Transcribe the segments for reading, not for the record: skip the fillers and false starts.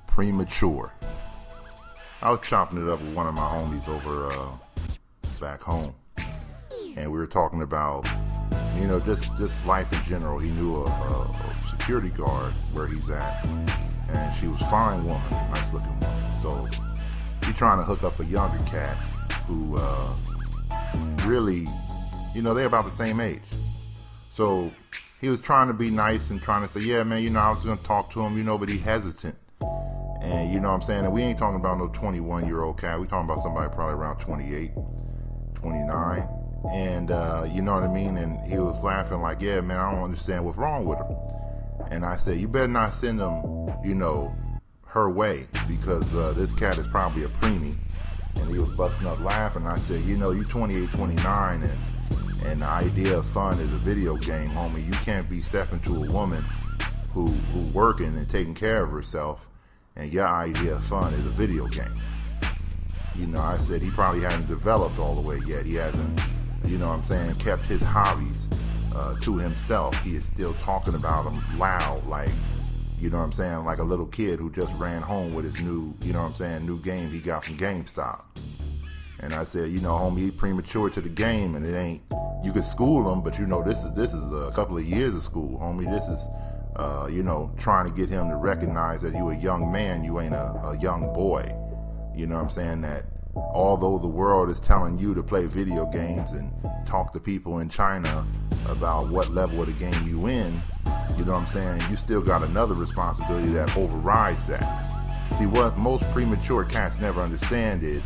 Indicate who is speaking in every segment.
Speaker 1: Premature. I was chopping it up with one of my homies over back home, and we were talking about, just life in general. He knew a security guard where he's at, and she was a fine woman, nice looking woman. So he's trying to hook up a younger cat who really, they're about the same age. So he was trying to be nice and trying to say, yeah, man, I was going to talk to him, but he's hesitant. And you know what I'm saying? And we ain't talking about no 21-year-old cat. We talking about somebody probably around 28, 29. And you know what I mean? And he was laughing like, yeah, man, I don't understand what's wrong with him. And I said, you better not send him, her way, because this cat is probably a preemie. And he was busting up laughing. I said, you 28, 29, and the idea of fun is a video game, homie. You can't be stepping to a woman who working and taking care of herself, and your idea of fun is a video game. I said he probably hasn't developed all the way yet. He hasn't, kept his hobbies to himself. He is still talking about them loud, like, like a little kid who just ran home with his new, new game he got from GameStop. And I said, homie, he premature to the game, and it ain't, you could school him, but this is a couple of years of school, homie. This is, trying to get him to recognize that you a young man, you ain't a young boy. That although the world is telling you to play video games and talk to people in China about what level of the game you in, you still got another responsibility that overrides that. See, what most premature cats never understand is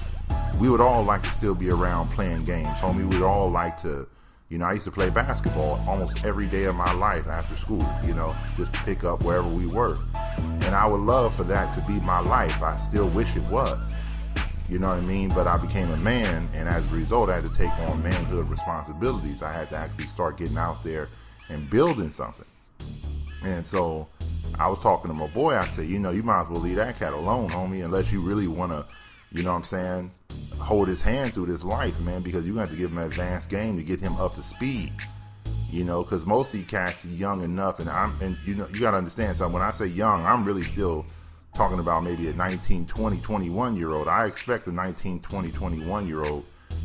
Speaker 1: we would all like to still be around playing games, homie. We'd all like to, I used to play basketball almost every day of my life after school, just pick up wherever we were. And I would love for that to be my life. I still wish it was, but I became a man, and as a result, I had to take on manhood responsibilities. I had to actually start getting out there and building something. And so I was talking to my boy. I said, you might as well leave that cat alone, homie, unless you really want to, hold his hand through this life, man, because you're going to have to give him an advanced game to get him up to speed, because most of these cats are young enough, and you got to understand something. When I say young, I'm really still talking about maybe a 19, 20, 21-year-old. I expect a 19, 20, 21-year-old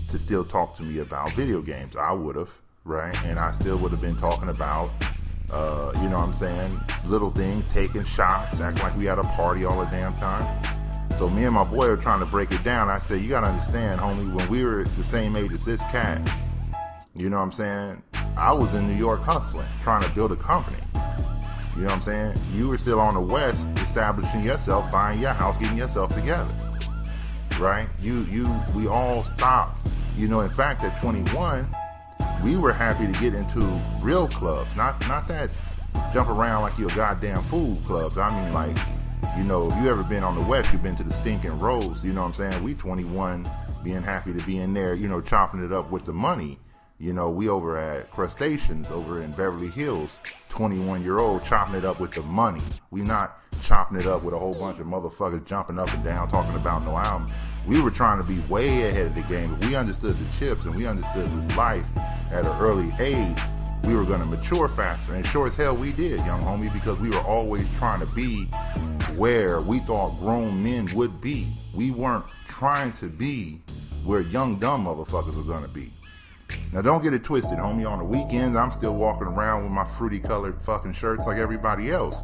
Speaker 1: to still talk to me about video games. I would have, right? And I still would have been talking about, little things, taking shots, acting like we had a party all the damn time. So me and my boy were trying to break it down. I said, you got to understand, homie, when we were the same age as this cat, I was in New York hustling, trying to build a company. You were still on the West, establishing yourself, buying your house, getting yourself together, right? We all stopped. In fact, at 21, we were happy to get into real clubs, not that jump around like you're a goddamn fool clubs. I mean, like, if you ever been on the West, you've been to the Stinking Rose, We 21, being happy to be in there, chopping it up with the money. We over at Crustaceans over in Beverly Hills, 21-year-old chopping it up with the money. We not chopping it up with a whole bunch of motherfuckers jumping up and down talking about no album. We were trying to be way ahead of the game. If we understood the chips and we understood this life at an early age, we were going to mature faster. And sure as hell we did, young homie, because we were always trying to be where we thought grown men would be. We weren't trying to be where young dumb motherfuckers were going to be. Now don't get it twisted, homie. On the weekends, I'm still walking around with my fruity colored fucking shirts like everybody else.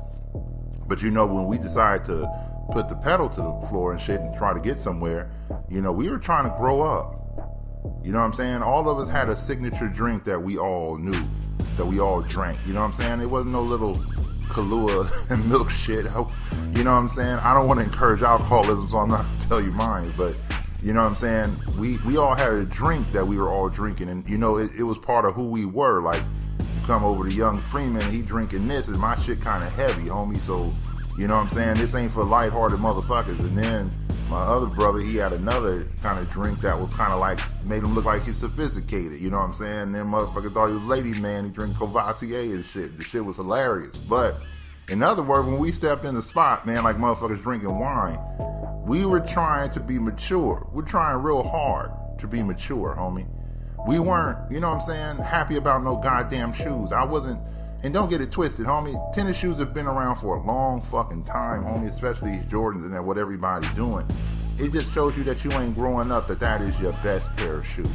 Speaker 1: But when we decided to put the pedal to the floor and shit and try to get somewhere, we were trying to grow up. All of us had a signature drink that we all knew, that we all drank. It wasn't no little Kahlua and milk shit. I don't want to encourage alcoholism, so I'm not going to tell you mine, but we all had a drink that we were all drinking, and it was part of who we were. Like, you come over to Young Freeman, he drinking this, and my shit kind of heavy, homie, so this ain't for lighthearted motherfuckers. And then my other brother, he had another kind of drink that was kind of like, made him look like he's sophisticated, And then motherfuckers thought he was lady man, he drank Courvoisier and shit. The shit was hilarious. But in other words, when we stepped in the spot, man, like motherfuckers drinking wine, we were trying to be mature. We're trying real hard to be mature, homie. We weren't, happy about no goddamn shoes. I wasn't And don't get it twisted, homie. Tennis shoes have been around for a long fucking time, homie, especially these Jordans and that what everybody's doing. It just shows you that you ain't growing up, that is your best pair of shoes.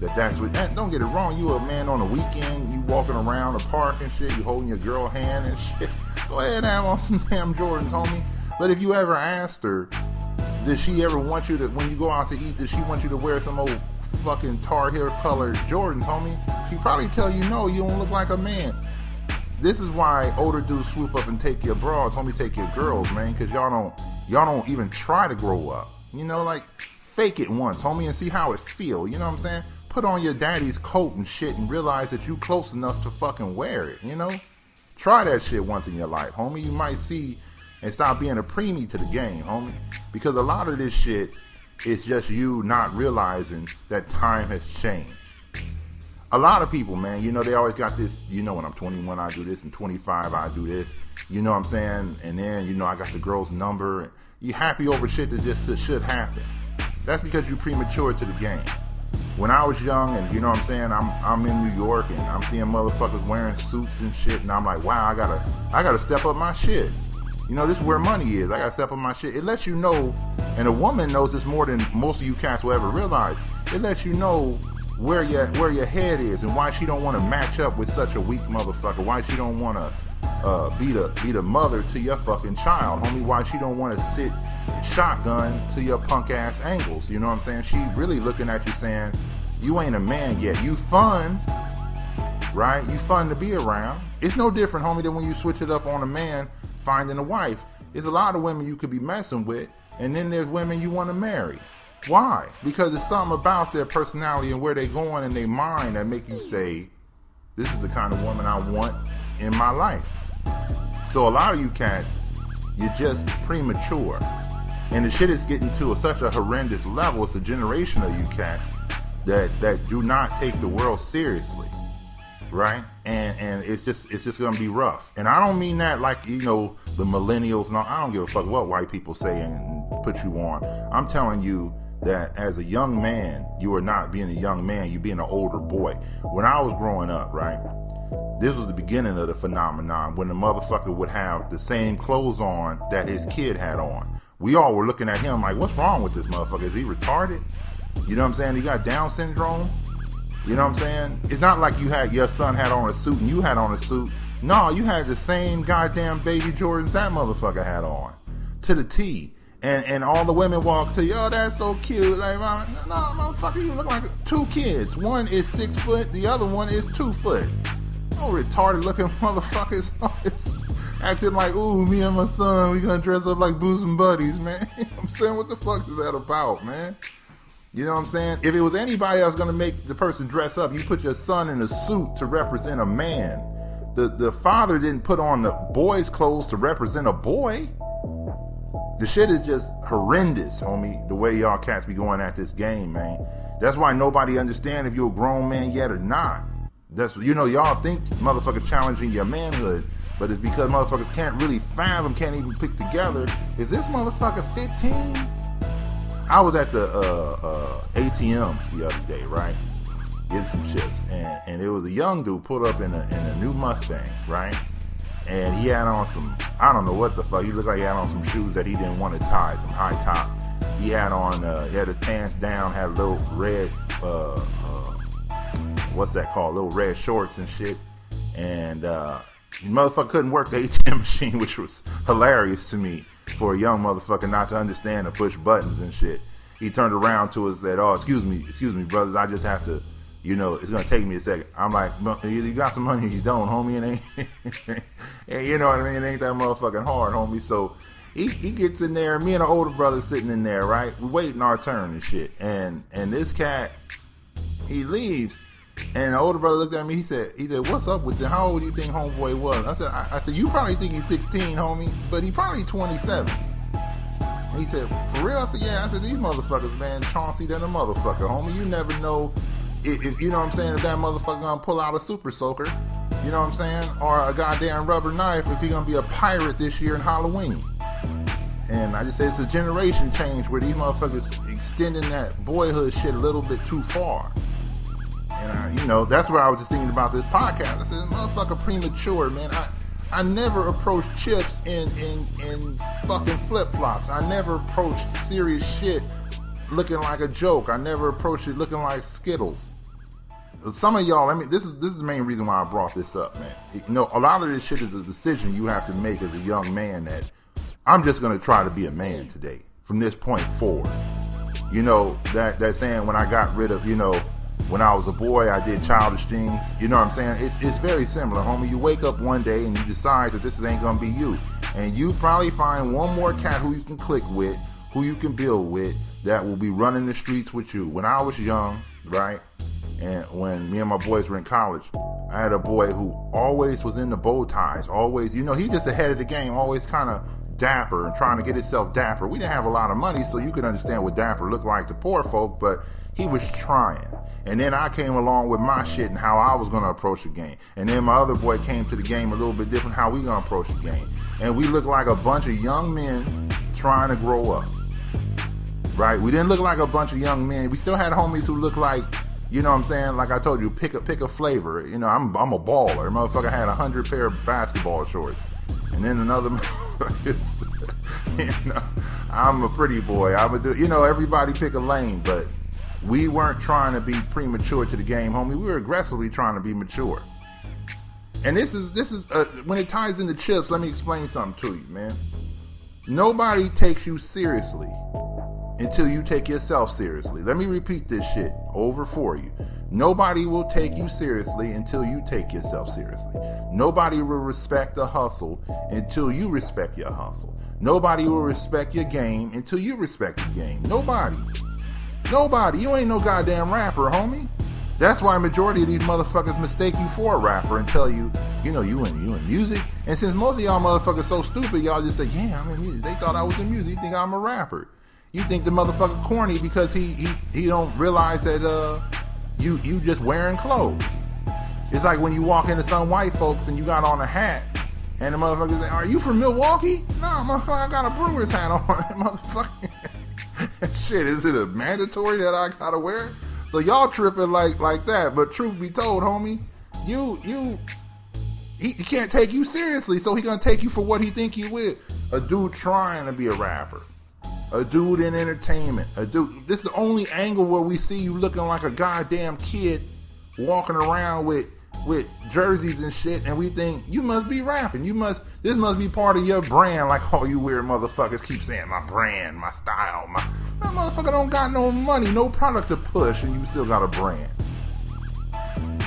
Speaker 1: That's what, and don't get it wrong, you a man on the weekend, you walking around the park and shit, you holding your girl hand and shit. Go ahead and have on some damn Jordans, homie. But if you ever asked her, does she ever want you to, when you go out to eat, does she want you to wear some old fucking Tar Heel colored Jordans, homie? She probably tell you no, you don't look like a man. This is why older dudes swoop up and take your broads, homie, take your girls, man, because y'all don't even try to grow up. You know, like, fake it once, homie, and see how it feel. You know what I'm saying? Put on your daddy's coat and shit and realize that you close enough to fucking wear it, you know? Try that shit once in your life, homie. You might see and stop being a preemie to the game, homie. Because a lot of this shit is just you not realizing that time has changed. A lot of people, man, you know, they always got this, you know, when I'm 21, I do this, and 25, I do this. You know what I'm saying? And then, you know, I got the girl's number. You happy over shit that just should happen. That's because you premature to the game. When I was young, and you know what I'm saying, I'm in New York and I'm seeing motherfuckers wearing suits and shit, and I'm like, wow, I gotta step up my shit. You know, this is where money is. I gotta step up my shit. It lets you know, and a woman knows this more than most of you cats will ever realize. It lets you know where your head is and why she don't want to match up with such a weak motherfucker. Why she don't want to be the mother to your fucking child, homie. Why she don't want to sit shotgun to your punk ass ankles. You know what I'm saying? She really looking at you saying, you ain't a man yet. You fun, right? You fun to be around. It's no different, homie, than when you switch it up on a man finding a wife. There's a lot of women you could be messing with, and then there's women you want to marry. Why? Because it's something about their personality and where they going in their mind that make you say, this is the kind of woman I want in my life. So a lot of you cats, you're just premature. And the shit is getting to such a horrendous level. It's a generation of you cats that do not take the world seriously, right? And it's just gonna be rough. And I don't mean that like, you know, the millennials. No, I don't give a fuck what white people say and put you on. I'm telling you that as a young man, you are not being a young man. You're being an older boy. When I was growing up, right, this was the beginning of the phenomenon when the motherfucker would have the same clothes on that his kid had on. We all were looking at him like, what's wrong with this motherfucker? Is he retarded? You know what I'm saying? He got Down syndrome? You know what I'm saying? It's not like your son had on a suit and you had on a suit. No, you had the same goddamn baby Jordans that motherfucker had on. To the T. And all the women walk to you, oh, that's so cute. Like, no, motherfucker, you look like two kids. One is 6 foot, the other one is 2 foot. No retarded looking motherfuckers acting like, ooh, me and my son, we gonna dress up like bosom buddies, man. I'm saying, what the fuck is that about, man? You know what I'm saying? If it was anybody else gonna make the person dress up, you put your son in a suit to represent a man. The father didn't put on the boy's clothes to represent a boy. The shit is just horrendous, homie, the way y'all cats be going at this game, man. That's why nobody understand if you're a grown man yet or not. That's, you know, y'all think motherfuckers challenging your manhood, but it's because motherfuckers can't really fathom, can't even pick together. Is this motherfucker 15? I was at the ATM the other day, right? Getting some chips, and it was a young dude pulled up in a new Mustang, right? And he had on some, I don't know what the fuck, he looked like he had on some shoes that he didn't want to tie, some high top. He had on, he had his pants down, had a little red, what's that called, little red shorts and shit. And the motherfucker couldn't work the ATM machine, which was hilarious to me for a young motherfucker not to understand to push buttons and shit. He turned around to us and said, oh, excuse me, brothers, I just have to, you know, it's gonna take me a second. I'm like, either you got some money or you don't, homie. It ain't, you know what I mean? It ain't that motherfucking hard, homie. So he gets in there. Me and an older brother sitting in there, right? We waiting our turn and shit. And this cat, he leaves. And the older brother looked at me. He said, what's up with you? How old do you think homeboy was? I said, you probably think he's 16, homie, but he probably 27. And he said, for real? I said, yeah. I said, these motherfuckers, man, Chauncey than a motherfucker, homie. You never know. If you know what I'm saying, if that motherfucker gonna pull out a super soaker, you know what I'm saying, or a goddamn rubber knife, if he gonna be a pirate this year in Halloween. And I just say it's a generation change where these motherfuckers extending that boyhood shit a little bit too far. And that's where I was just thinking about this podcast. I said, motherfucker, premature, man. I never approached chips in fucking flip-flops. I never approached serious shit looking like a joke. I never approached it looking like Skittles. Some of y'all, this is the main reason why I brought this up, man. A lot of this shit is a decision you have to make as a young man that I'm just going to try to be a man today from this point forward. That saying, when I got rid of, when I was a boy, I did childish things. You know what I'm saying? It's very similar, homie. You wake up one day and you decide that this ain't going to be you. And you probably find one more cat who you can click with, who you can build with, that will be running the streets with you. When I was young, right? And when me and my boys were in college, I had a boy who always was in the bow ties, always, he just ahead of the game, always kind of dapper and trying to get himself dapper. We didn't have a lot of money, so you could understand what dapper looked like to poor folk, but he was trying. And then I came along with my shit and how I was going to approach the game. And then my other boy came to the game a little bit different, how we going to approach the game. And we looked like a bunch of young men trying to grow up. Right? We didn't look like a bunch of young men. We still had homies who looked like, like I told you, pick a flavor. I'm a baller. Motherfucker had 100 pair of basketball shorts. And then another I'm a pretty boy. I would do, everybody pick a lane, but we weren't trying to be premature to the game, homie. We were aggressively trying to be mature. And this is when it ties into chips, let me explain something to you, man. Nobody takes you seriously until you take yourself seriously. Let me repeat this shit over for you. Nobody will take you seriously until you take yourself seriously. Nobody will respect the hustle until you respect your hustle. Nobody will respect your game until you respect the game. Nobody. You ain't no goddamn rapper, homie. That's why a majority of these motherfuckers mistake you for a rapper and tell you, you in music. And since most of y'all motherfuckers so stupid, y'all just say, yeah, I'm in music. They thought I was in music. You think I'm a rapper. You think the motherfucker corny because he don't realize that you just wearing clothes. It's like when you walk into some white folks and you got on a hat and the motherfucker say, are you from Milwaukee? No, motherfucker, I got a Brewers hat on. Motherfucker. Shit, is it a mandatory that I gotta wear? So y'all tripping like that, but truth be told, homie, he can't take you seriously, so he gonna take you for what he think you is. A dude trying to be a rapper. A dude in entertainment. This is the only angle where we see you looking like a goddamn kid walking around with jerseys and shit, and we think you must be rapping. This must be part of your brand, like all you weird motherfuckers keep saying, my brand, my style, my motherfucker don't got no money, no product to push, and you still got a brand.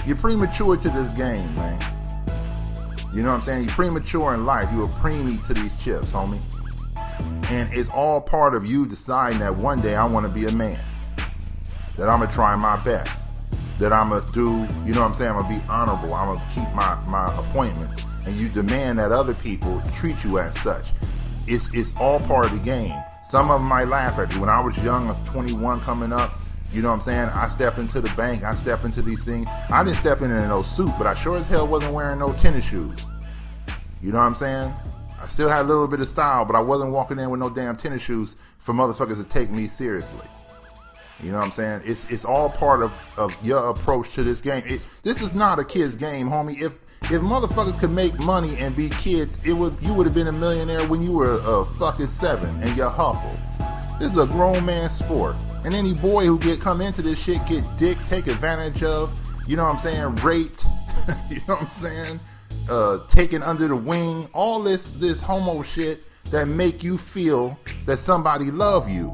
Speaker 1: You're premature to this game, man. You know what I'm saying? You're premature in life. You're a preemie to these chips, homie. And it's all part of you deciding that one day I want to be a man. That I'm going to try my best. That I'm going to do, you know what I'm saying? I'm going to be honorable. I'm going to keep my appointments. And you demand that other people treat you as such. It's all part of the game. Some of them might laugh at you. When I was young, I was 21 coming up, you know what I'm saying? I stepped into the bank. I stepped into these things. I didn't step in no suit, but I sure as hell wasn't wearing no tennis shoes. You know what I'm saying? I still had a little bit of style, but I wasn't walking in with no damn tennis shoes for motherfuckers to take me seriously. You know what I'm saying? It's all part of your approach to this game. This is not a kid's game, homie. If motherfuckers could make money and be kids, you would have been a millionaire when you were fucking 7 and your hustle. This is a grown man sport. And any boy who come into this shit get dick, take advantage of, you know what I'm saying, raped, you know what I'm saying? Taken under the wing, all this homo shit that make you feel that somebody love you.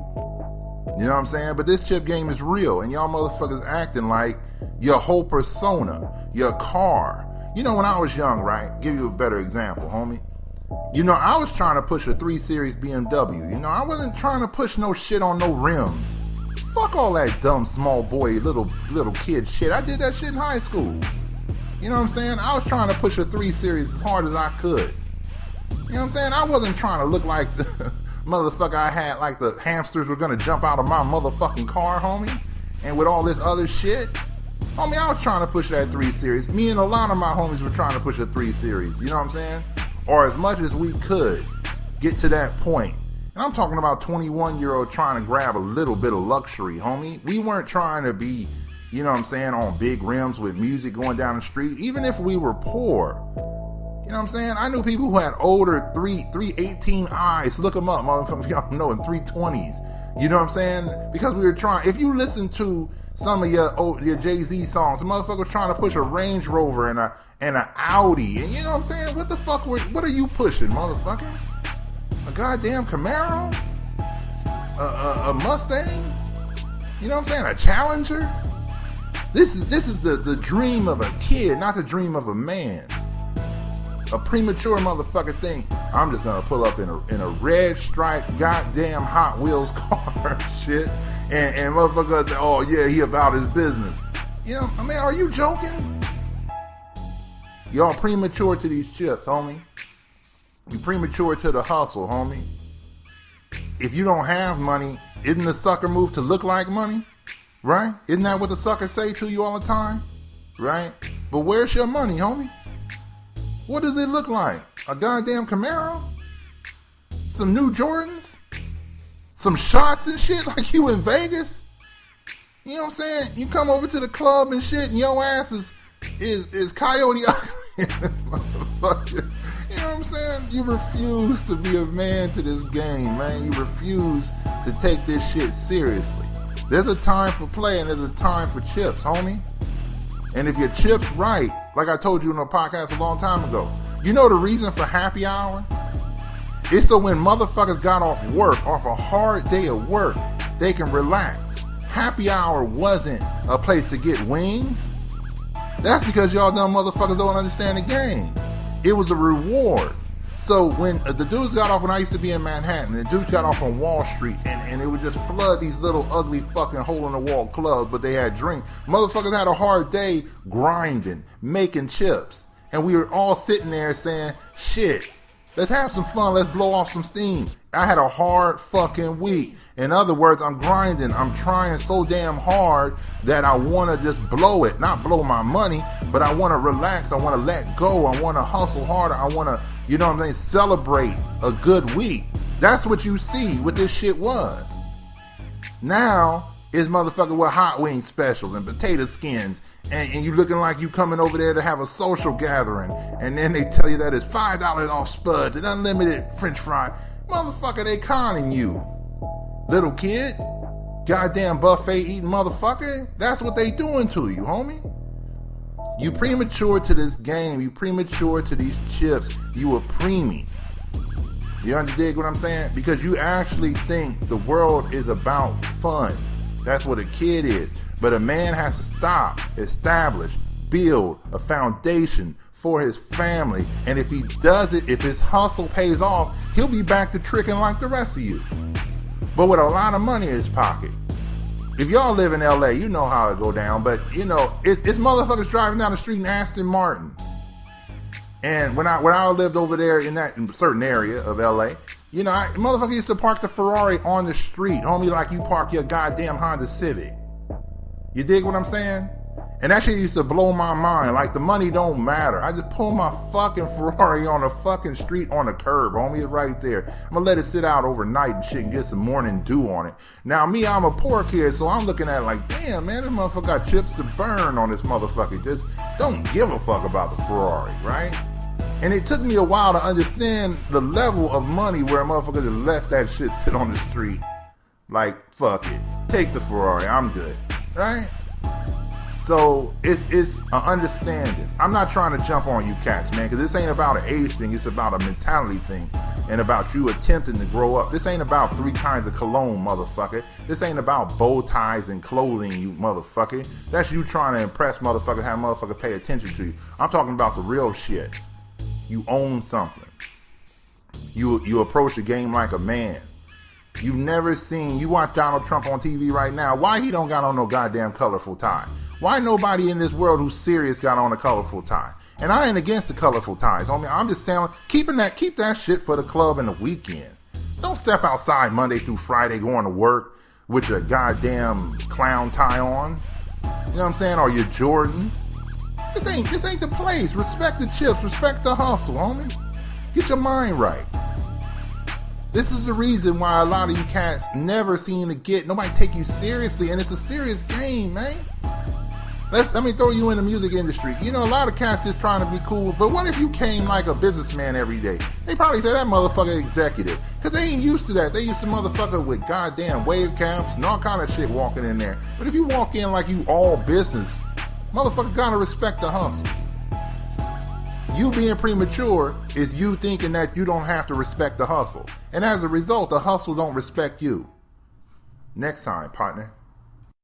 Speaker 1: You know what I'm saying? But this chip game is real, and y'all motherfuckers acting like your whole persona, your car. You know, when I was young, right? Give you a better example, homie. You know, I was trying to push a 3 Series BMW. You know, I wasn't trying to push no shit on no rims. Fuck all that dumb small boy, little kid shit. I did that shit in high school. You know what I'm saying? I was trying to push a 3 Series as hard as I could. You know what I'm saying? I wasn't trying to look like the motherfucker I had, like the hamsters were gonna jump out of my motherfucking car, homie. And with all this other shit, homie, I was trying to push that 3 Series. Me and a lot of my homies were trying to push a 3 Series. You know what I'm saying? Or as much as we could get to that point. And I'm talking about 21-year-old trying to grab a little bit of luxury, homie. We weren't trying to be, you know what I'm saying, on big rims with music going down the street, even if we were poor. You know what I'm saying? I knew people who had older 318 eyes. Look them up, motherfuckers. Y'all know, in 320s. You know what I'm saying? Because we were trying. If you listen to some of your Jay-Z songs, the motherfucker was trying to push a Range Rover and an Audi. And you know what I'm saying? What the fuck? What are you pushing, motherfucker? A goddamn Camaro? A Mustang? You know what I'm saying? A Challenger? This is the dream of a kid, not the dream of a man. A premature motherfucker think I'm just gonna pull up in a red striped goddamn Hot Wheels car shit, and motherfucker say, oh yeah, he about his business. You know, I mean, are you joking? Y'all premature to these chips, homie. You premature to the hustle, homie. If you don't have money, isn't the sucker move to look like money? Right? Isn't that what the suckers say to you all the time? Right? But where's your money, homie? What does it look like? A goddamn Camaro? Some new Jordans? Some shots and shit like you in Vegas? You know what I'm saying? You come over to the club and shit and your ass is Coyote motherfucker. You know what I'm saying? You refuse to be a man to this game, man. You refuse to take this shit seriously. There's a time for play and there's a time for chips, homie. And if your chips right, like I told you in a podcast a long time ago, you know the reason for happy hour? It's so when motherfuckers got off work, off a hard day of work, they can relax. Happy hour wasn't a place to get wings. That's because y'all dumb motherfuckers don't understand the game. It was a reward. So when the dudes got off, when I used to be in Manhattan, the dudes got off on Wall Street, and it would just flood these little ugly fucking hole-in-the-wall clubs, but they had drink. Motherfuckers had a hard day grinding, making chips. And we were all sitting there saying, shit, let's have some fun, let's blow off some steam. I had a hard fucking week. In other words, I'm grinding, I'm trying so damn hard that I want to just blow it. Not blow my money, but I want to relax, I want to let go, I want to hustle harder, I want to, you know what I'm saying, celebrate a good week. That's what you see what this shit was. Now, it's motherfucker with hot wing specials and potato skins, and you looking like you coming over there to have a social gathering, and then they tell you that it's $5 off spuds and unlimited french fry. Motherfucker, they conning you. Little kid, goddamn buffet eating motherfucker, that's what they doing to you, homie. You premature to this game, you premature to these chips, you a preemie. You understand what I'm saying? Because you actually think the world is about fun. That's what a kid is. But a man has to stop, establish, build a foundation for his family. And if he does it, if his hustle pays off, he'll be back to tricking like the rest of you. But with a lot of money in his pocket. If y'all live in LA, you know how it go down. But you know, it's motherfuckers driving down the street in Aston Martins. And when I lived over there in that certain area of LA, you know, motherfucker used to park the Ferrari on the street, homie, like you park your goddamn Honda Civic. You dig what I'm saying? And that shit used to blow my mind. Like, the money don't matter. I just pull my fucking Ferrari on the fucking street on the curb, homie. It's right there. I'm gonna let it sit out overnight and shit and get some morning dew on it. Now, me, I'm a poor kid, so I'm looking at it like, damn, man, this motherfucker got chips to burn on this motherfucker. Just don't give a fuck about the Ferrari, right? And it took me a while to understand the level of money where a motherfucker just left that shit sit on the street. Like, fuck it. Take the Ferrari. I'm good. Right? So it's an understanding. I'm not trying to jump on you cats, man, because this ain't about an age thing. It's about a mentality thing and about you attempting to grow up. This ain't about 3 kinds of cologne, motherfucker. This ain't about bow ties and clothing, you motherfucker. That's you trying to impress motherfuckers, have motherfuckers pay attention to you. I'm talking about the real shit. You own something. You approach the game like a man. You've never seen, you watch Donald Trump on TV right now. Why he don't got on no goddamn colorful tie? Why nobody in this world who's serious got on a colorful tie? And I ain't against the colorful ties. I mean, I'm just saying, keep that shit for the club and the weekend. Don't step outside Monday through Friday going to work with your goddamn clown tie on. You know what I'm saying? Or your Jordans. This ain't the place. Respect the chips. Respect the hustle, homie. Get your mind right. This is the reason why a lot of you cats never seem to get, nobody take you seriously, and it's a serious game, man. Let me throw you in the music industry. You know, a lot of cats just trying to be cool, but what if you came like a businessman every day? They probably say that motherfucker executive, because they ain't used to that. They used to motherfucker with goddamn wave caps and all kind of shit walking in there. But if you walk in like you all business, motherfucker gotta respect the hustle. You being premature is you thinking that you don't have to respect the hustle. And as a result, the hustle don't respect you. Next time, partner.